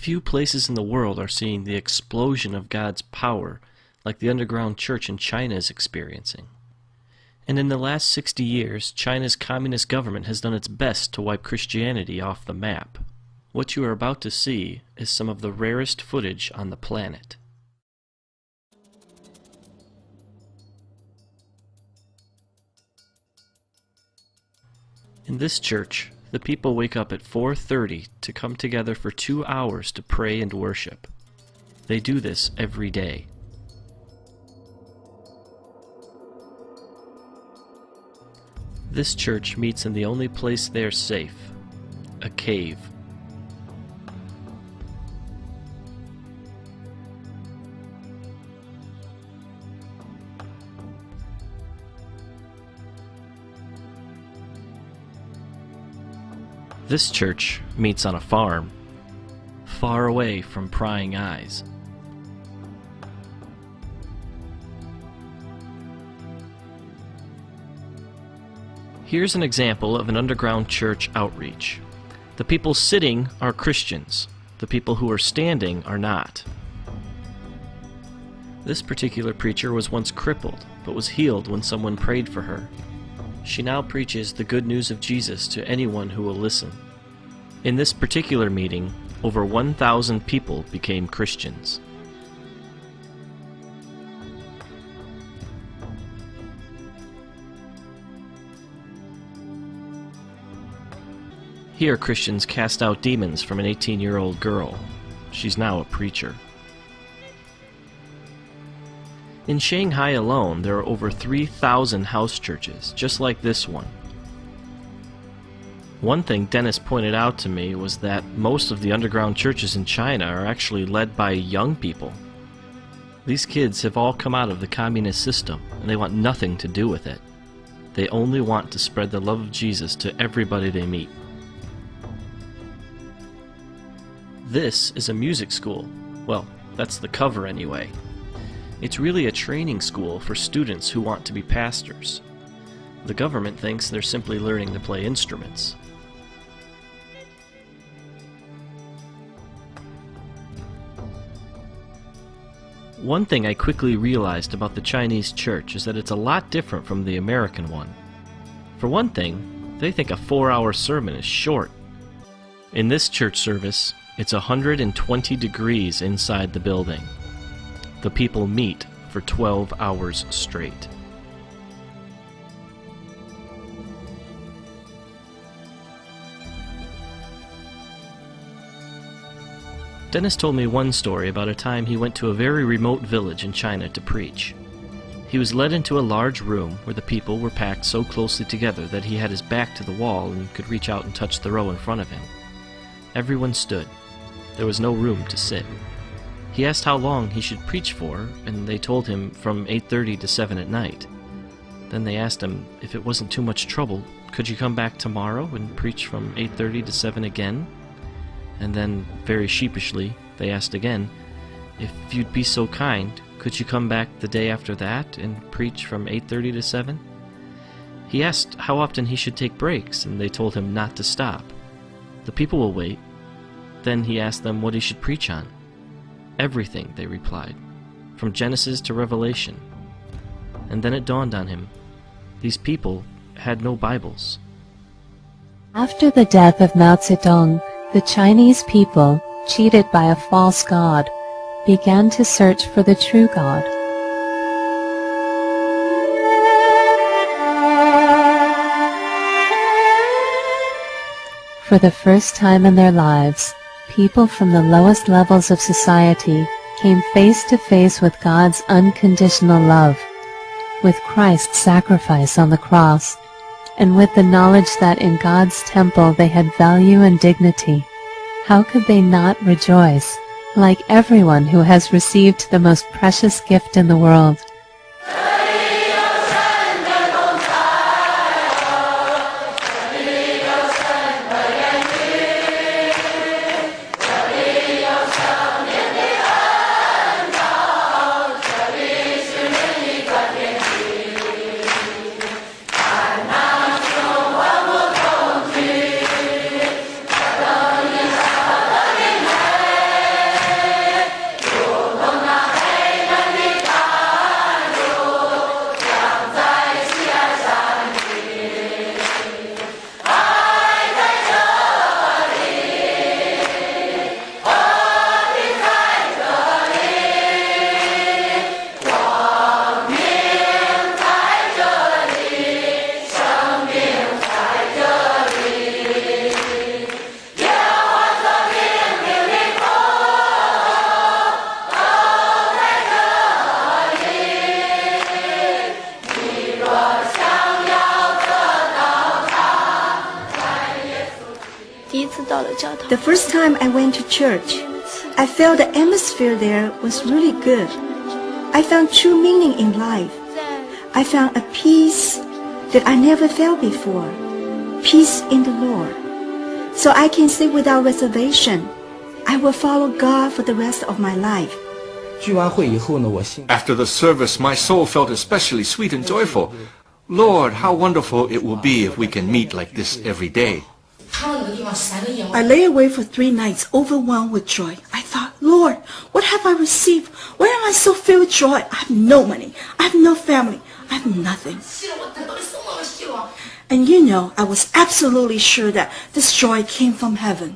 Few places in the world are seeing the explosion of God's power like the underground church in China is experiencing. And in the last 60 years, China's communist government has done its best to wipe Christianity off the map. What you are about to see is some of the rarest footage on the planet. In this church, the people wake up at 4:30 to come together for 2 hours to pray and worship. They do this every day. This church meets in the only place they're safe, a cave. This church meets on a farm, far away from prying eyes. Here's an example of an underground church outreach. The people sitting are Christians. The people who are standing are not. This particular preacher was once crippled, but was healed when someone prayed for her. She now preaches the good news of Jesus to anyone who will listen. In this particular meeting, over 1,000 people became Christians. Here Christians cast out demons from an 18-year-old girl. She's now a preacher. In Shanghai alone, there are over 3,000 house churches, just like this one. One thing Dennis pointed out to me was that most of the underground churches in China are actually led by young people. These kids have all come out of the communist system, and they want nothing to do with it. They only want to spread the love of Jesus to everybody they meet. This is a music school. Well, that's the cover anyway. It's really a training school for students who want to be pastors. The government thinks they're simply learning to play instruments. One thing I quickly realized about the Chinese church is that it's a lot different from the American one. For one thing, they think a 4-hour sermon is short. In this church service, it's 120 degrees inside the building. The people meet for 12 hours straight. Dennis told me one story about a time he went to a very remote village in China to preach. He was led into a large room where the people were packed so closely together that he had his back to the wall and could reach out and touch the row in front of him. Everyone stood. There was no room to sit. He asked how long he should preach for, and they told him from 8:30 to 7 at night. Then they asked him if it wasn't too much trouble, could you come back tomorrow and preach from 8:30 to 7 again? And then, very sheepishly, they asked again, if you'd be so kind, could you come back the day after that and preach from 8:30 to 7? He asked how often he should take breaks, and they told him not to stop. The people will wait. Then he asked them what he should preach on. Everything, they replied, from Genesis to Revelation. And then it dawned on him, these people had no Bibles. After the death of Mao Zedong, the Chinese people, cheated by a false god, began to search for the true God. For the first time in their lives, people from the lowest levels of society came face to face with God's unconditional love, with Christ's sacrifice on the cross, and with the knowledge that in God's temple they had value and dignity. How could they not rejoice, like everyone who has received the most precious gift in the world? 的教堂。 The first time I went to church, I felt the atmosphere there was really good. I found true meaning in life. I found a peace that I never felt before. Peace in the Lord. So I can say without reservation, I will follow God for the rest of my life. 聚完会以后呢，我心 After the service, my soul felt especially sweet and joyful. Lord, how wonderful it will be if we can meet like this every day. I lay awake for 3 nights, overwhelmed with joy. I thought, Lord, what have I received? Why am I so filled with joy? I have no money. I have no family. I have nothing. And you know, I was absolutely sure that this joy came from heaven.